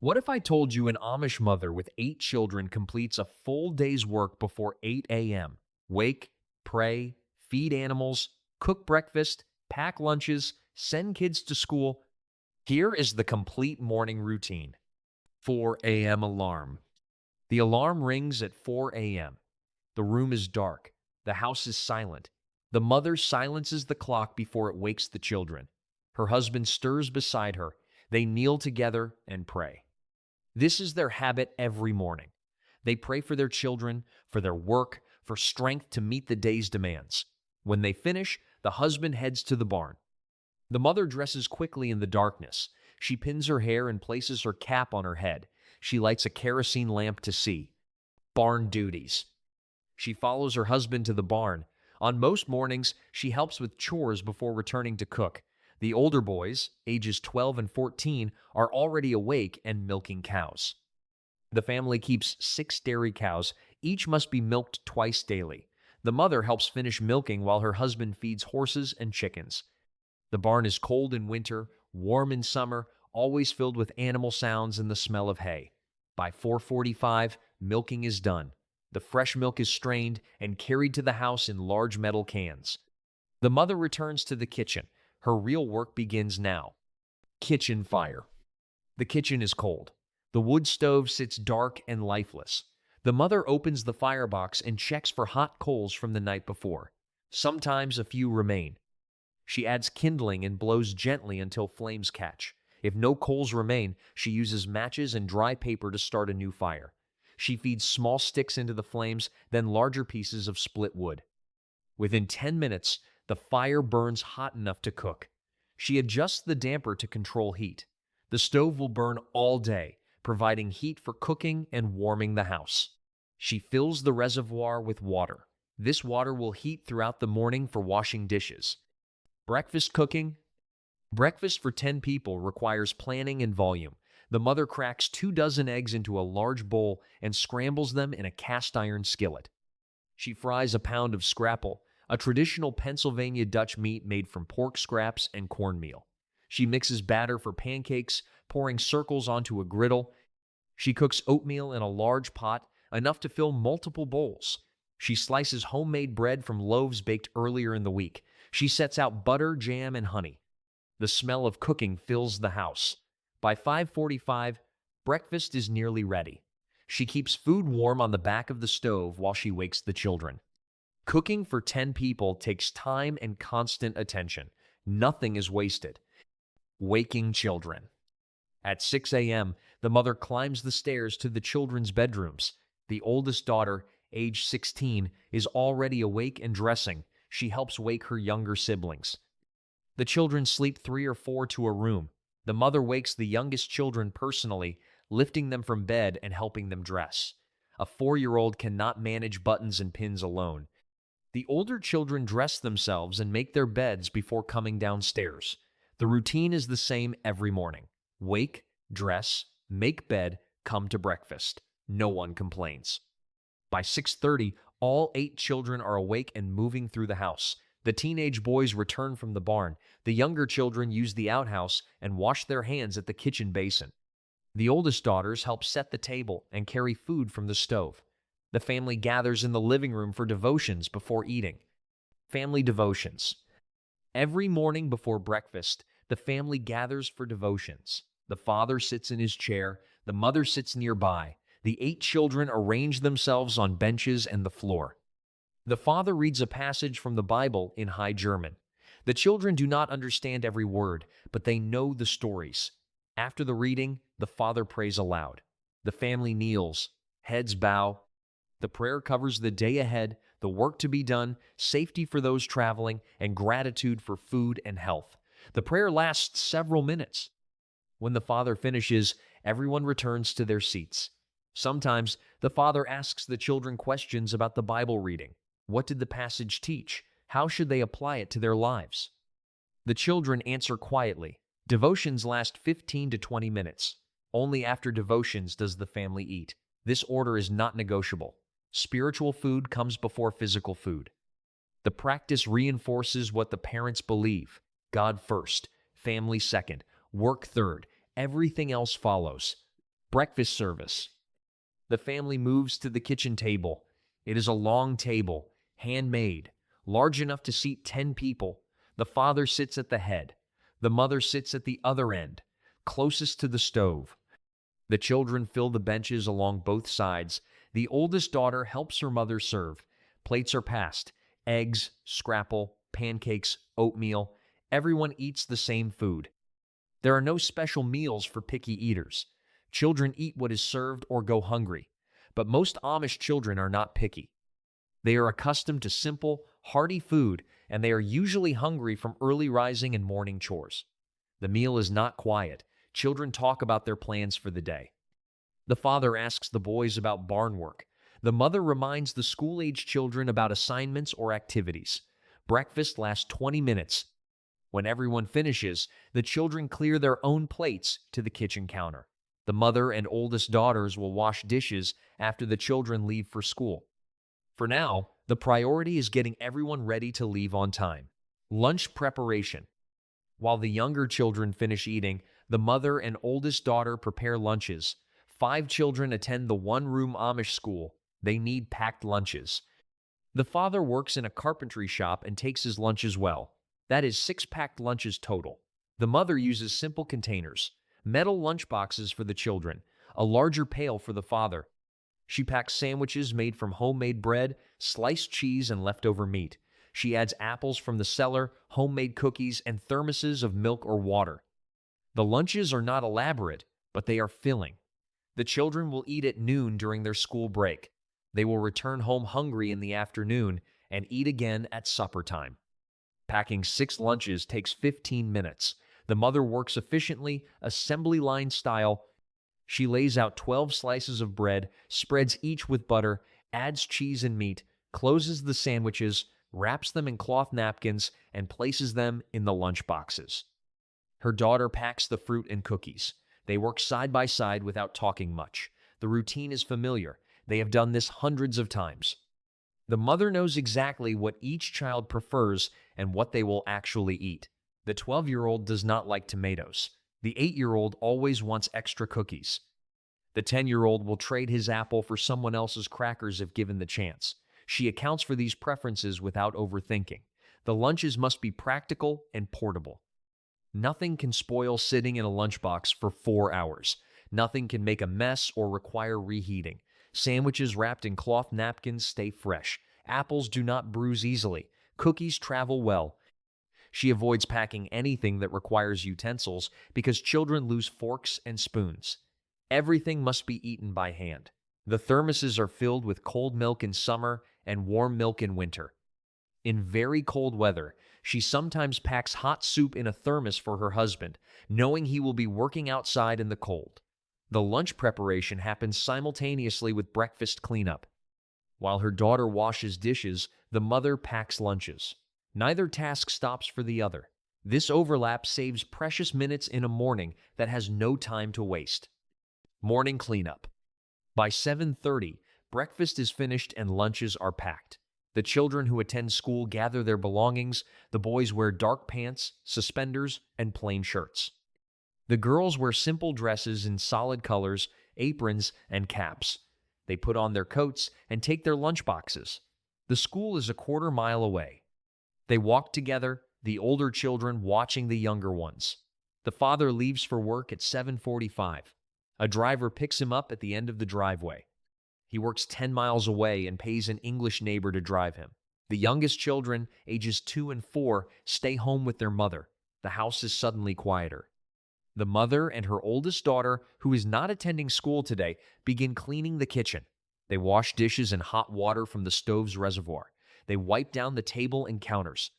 What if I told you an Amish mother with 8 children completes a full day's work before 8 a.m.? Wake, pray, feed animals, cook breakfast, pack lunches, send kids to school. Here is the complete morning routine. 4 a.m. alarm. The alarm rings at 4 a.m. The room is dark. The house is silent. The mother silences the clock before it wakes the children. Her husband stirs beside her. They kneel together and pray. This is their habit every morning. They pray for their children, for their work, for strength to meet the day's demands. When they finish, the husband heads to the barn. The mother dresses quickly in the darkness. She pins her hair and places her cap on her head. She lights a kerosene lamp to see. Barn duties. She follows her husband to the barn. On most mornings, she helps with chores before returning to cook. The older boys, ages 12 and 14, are already awake and milking cows. The family keeps 6 dairy cows. Each must be milked twice daily. The mother helps finish milking while her husband feeds horses and chickens. The barn is cold in winter, warm in summer, always filled with animal sounds and the smell of hay. By 4:45, milking is done. The fresh milk is strained and carried to the house in large metal cans. The mother returns to the kitchen. Her real work begins now. Kitchen fire. The kitchen is cold. The wood stove sits dark and lifeless. The mother opens the firebox and checks for hot coals from the night before. Sometimes a few remain. She adds kindling and blows gently until flames catch. If no coals remain, she uses matches and dry paper to start a new fire. She feeds small sticks into the flames, then larger pieces of split wood. Within 10 minutes, the fire burns hot enough to cook. She adjusts the damper to control heat. The stove will burn all day, providing heat for cooking and warming the house. She fills the reservoir with water. This water will heat throughout the morning for washing dishes. Breakfast cooking. Breakfast for 10 people requires planning and volume. The mother cracks 24 eggs into a large bowl and scrambles them in a cast iron skillet. She fries a pound of scrapple, a traditional Pennsylvania Dutch meat made from pork scraps and cornmeal. She mixes batter for pancakes, pouring circles onto a griddle. She cooks oatmeal in a large pot, enough to fill multiple bowls. She slices homemade bread from loaves baked earlier in the week. She sets out butter, jam, and honey. The smell of cooking fills the house. By 5:45, breakfast is nearly ready. She keeps food warm on the back of the stove while she wakes the children. Cooking for 10 people takes time and constant attention. Nothing is wasted. Waking children. At 6 a.m., the mother climbs the stairs to the children's bedrooms. The oldest daughter, age 16, is already awake and dressing. She helps wake her younger siblings. The children sleep 3 or 4 to a room. The mother wakes the youngest children personally, lifting them from bed and helping them dress. A 4-year-old cannot manage buttons and pins alone. The older children dress themselves and make their beds before coming downstairs. The routine is the same every morning. Wake, dress, make bed, come to breakfast. No one complains. By 6:30, all 8 children are awake and moving through the house. The teenage boys return from the barn. The younger children use the outhouse and wash their hands at the kitchen basin. The oldest daughters help set the table and carry food from the stove. The family gathers in the living room for devotions before eating. Family devotions. Every morning before breakfast, the family gathers for devotions. The father sits in his chair. The mother sits nearby. The 8 children arrange themselves on benches and the floor. The father reads a passage from the Bible in High German. The children do not understand every word, but they know the stories. After the reading, the father prays aloud. The family kneels, heads bow. The prayer covers the day ahead, the work to be done, safety for those traveling, and gratitude for food and health. The prayer lasts several minutes. When the father finishes, everyone returns to their seats. Sometimes the father asks the children questions about the Bible reading. What did the passage teach? How should they apply it to their lives? The children answer quietly. Devotions last 15 to 20 minutes. Only after devotions does the family eat. This order is not negotiable. Spiritual food comes before physical food. The practice reinforces what the parents believe. God first, family second, work third. Everything else follows. Breakfast service. The family moves to the kitchen table. It is a long table, handmade, large enough to seat 10 people. The father sits at the head. The mother sits at the other end, closest to the stove. The children fill the benches along both sides. The oldest daughter helps her mother serve. Plates are passed. Eggs, scrapple, pancakes, oatmeal. Everyone eats the same food. There are no special meals for picky eaters. Children eat what is served or go hungry. But most Amish children are not picky. They are accustomed to simple, hearty food, and they are usually hungry from early rising and morning chores. The meal is not quiet. Children talk about their plans for the day. The father asks the boys about barn work. The mother reminds the school-age children about assignments or activities. Breakfast lasts 20 minutes. When everyone finishes, the children clear their own plates to the kitchen counter. The mother and oldest daughters will wash dishes after the children leave for school. For now, the priority is getting everyone ready to leave on time. Lunch preparation. While the younger children finish eating, the mother and oldest daughter prepare lunches. 5 children attend the one-room Amish school. They need packed lunches. The father works in a carpentry shop and takes his lunch as well. That is 6 packed lunches total. The mother uses simple containers, metal lunch boxes for the children, a larger pail for the father. She packs sandwiches made from homemade bread, sliced cheese, and leftover meat. She adds apples from the cellar, homemade cookies, and thermoses of milk or water. The lunches are not elaborate, but they are filling. The children will eat at noon during their school break. They will return home hungry in the afternoon and eat again at supper time. Packing 6 lunches takes 15 minutes. The mother works efficiently, assembly line style. She lays out 12 slices of bread, spreads each with butter, adds cheese and meat, closes the sandwiches, wraps them in cloth napkins, and places them in the lunch boxes. Her daughter packs the fruit and cookies. They work side by side without talking much. The routine is familiar. They have done this hundreds of times. The mother knows exactly what each child prefers and what they will actually eat. The 12-year-old does not like tomatoes. The 8-year-old always wants extra cookies. The 10-year-old will trade his apple for someone else's crackers if given the chance. She accounts for these preferences without overthinking. The lunches must be practical and portable. Nothing can spoil sitting in a lunchbox for 4 hours. Nothing can make a mess or require reheating. Sandwiches wrapped in cloth napkins stay fresh. Apples do not bruise easily. Cookies travel well. She avoids packing anything that requires utensils because children lose forks and spoons. Everything must be eaten by hand. The thermoses are filled with cold milk in summer and warm milk in winter. In very cold weather, she sometimes packs hot soup in a thermos for her husband, knowing he will be working outside in the cold. The lunch preparation happens simultaneously with breakfast cleanup. While her daughter washes dishes, the mother packs lunches. Neither task stops for the other. This overlap saves precious minutes in a morning that has no time to waste. Morning cleanup. By 7:30, breakfast is finished and lunches are packed. The children who attend school gather their belongings. The boys wear dark pants, suspenders, and plain shirts. The girls wear simple dresses in solid colors, aprons, and caps. They put on their coats and take their lunch boxes. The school is a quarter-mile away. They walk together, the older children watching the younger ones. The father leaves for work at 7:45. A driver picks him up at the end of the driveway. He works 10 miles away and pays an English neighbor to drive him. The youngest children, ages 2 and 4, stay home with their mother. The house is suddenly quieter. The mother and her oldest daughter, who is not attending school today, begin cleaning the kitchen. They wash dishes in hot water from the stove's reservoir. They wipe down the table and counters.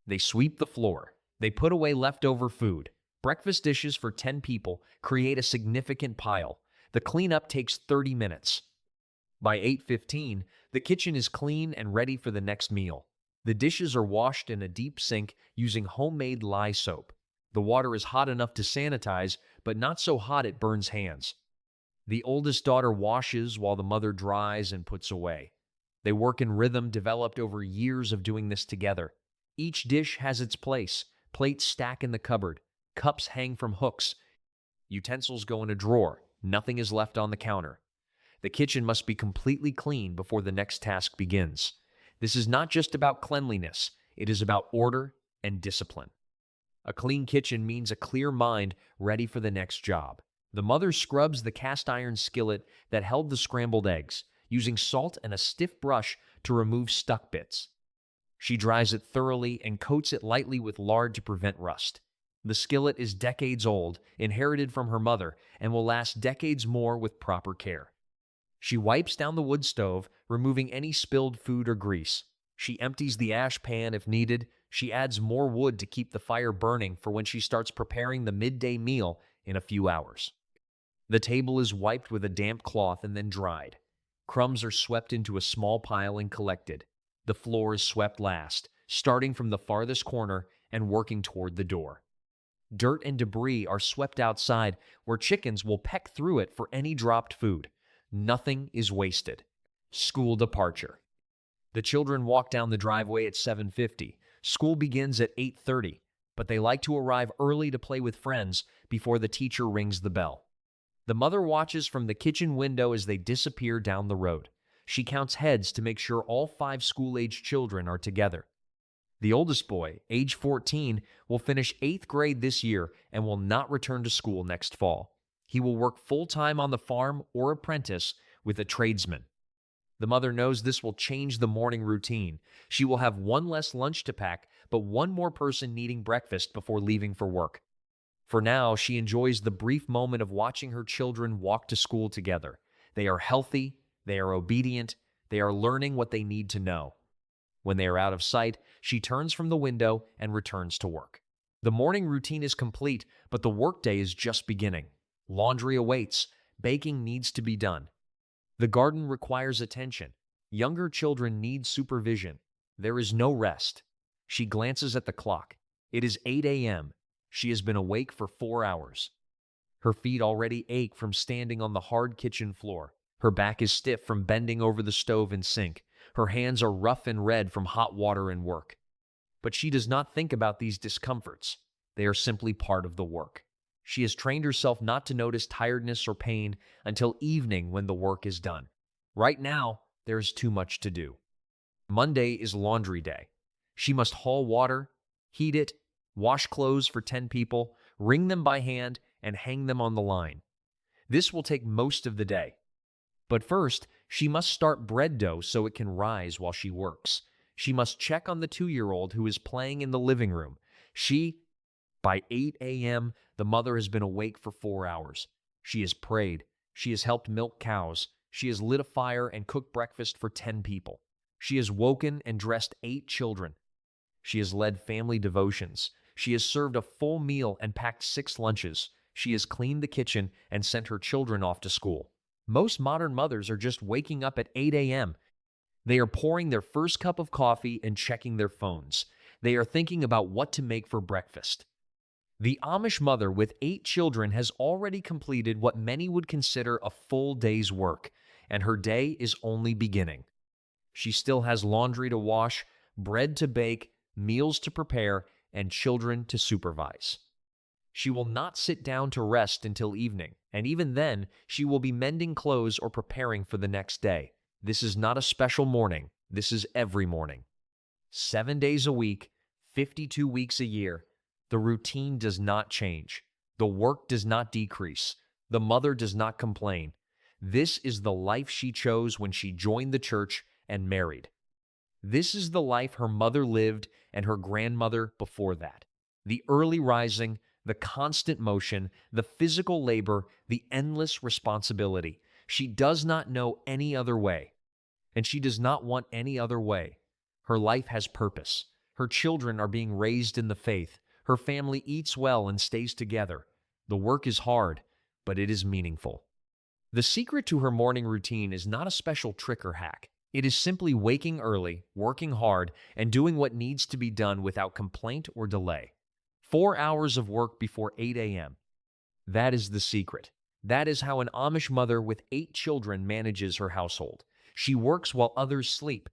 They sweep the floor. They put away leftover food. Breakfast dishes for 10 people create a significant pile. The cleanup takes 30 minutes. By 8:15, the kitchen is clean and ready for the next meal. The dishes are washed in a deep sink using homemade lye soap. The water is hot enough to sanitize, but not so hot it burns hands. The oldest daughter washes while the mother dries and puts away. They work in rhythm developed over years of doing this together. Each dish has its place. Plates stack in the cupboard. Cups hang from hooks. Utensils go in a drawer. Nothing is left on the counter. The kitchen must be completely clean before the next task begins. This is not just about cleanliness, it is about order and discipline. A clean kitchen means a clear mind ready for the next job. The mother scrubs the cast iron skillet that held the scrambled eggs, using salt and a stiff brush to remove stuck bits. She dries it thoroughly and coats it lightly with lard to prevent rust. The skillet is decades old, inherited from her mother, and will last decades more with proper care. She wipes down the wood stove, removing any spilled food or grease. She empties the ash pan if needed. She adds more wood to keep the fire burning for when she starts preparing the midday meal in a few hours. The table is wiped with a damp cloth and then dried. Crumbs are swept into a small pile and collected. The floor is swept last, starting from the farthest corner and working toward the door. Dirt and debris are swept outside, where chickens will peck through it for any dropped food. Nothing is wasted. School departure. The children walk down the driveway at 7:50. School begins at 8:30, but they like to arrive early to play with friends before the teacher rings the bell. The mother watches from the kitchen window as they disappear down the road. She counts heads to make sure all 5 school-age children are together. The oldest boy, age 14, will finish 8th grade this year and will not return to school next fall. He will work full-time on the farm or apprentice with a tradesman. The mother knows this will change the morning routine. She will have one less lunch to pack, but one more person needing breakfast before leaving for work. For now, she enjoys the brief moment of watching her children walk to school together. They are healthy, they are obedient, they are learning what they need to know. When they are out of sight, she turns from the window and returns to work. The morning routine is complete, but the workday is just beginning. Laundry awaits. Baking needs to be done. The garden requires attention. Younger children need supervision. There is no rest. She glances at the clock. It is 8 a.m. She has been awake for 4 hours. Her feet already ache from standing on the hard kitchen floor. Her back is stiff from bending over the stove and sink. Her hands are rough and red from hot water and work. But she does not think about these discomforts. They are simply part of the work. She has trained herself not to notice tiredness or pain until evening when the work is done. Right now, there is too much to do. Monday is laundry day. She must haul water, heat it, wash clothes for 10 people, wring them by hand, and hang them on the line. This will take most of the day. But first, she must start bread dough so it can rise while she works. She must check on the 2-year-old who is playing in the living room. By 8 a.m., the mother has been awake for 4 hours. She has prayed. She has helped milk cows. She has lit a fire and cooked breakfast for 10 people. She has woken and dressed 8 children. She has led family devotions. She has served a full meal and packed 6 lunches. She has cleaned the kitchen and sent her children off to school. Most modern mothers are just waking up at 8 a.m. They are pouring their first cup of coffee and checking their phones. They are thinking about what to make for breakfast. The Amish mother with 8 children has already completed what many would consider a full day's work, and her day is only beginning. She still has laundry to wash, bread to bake, meals to prepare, and children to supervise. She will not sit down to rest until evening, and even then, she will be mending clothes or preparing for the next day. This is not a special morning. This is every morning. 7 days a week, 52 weeks a year. The routine does not change. The work does not decrease. The mother does not complain. This is the life she chose when she joined the church and married. This is the life her mother lived and her grandmother before that. The early rising, the constant motion, the physical labor, the endless responsibility. She does not know any other way, and she does not want any other way. Her life has purpose. Her children are being raised in the faith. Her family eats well and stays together. The work is hard, but it is meaningful. The secret to her morning routine is not a special trick or hack. It is simply waking early, working hard, and doing what needs to be done without complaint or delay. 4 hours of work before 8 a.m. That is the secret. That is how an Amish mother with 8 children manages her household. She works while others sleep.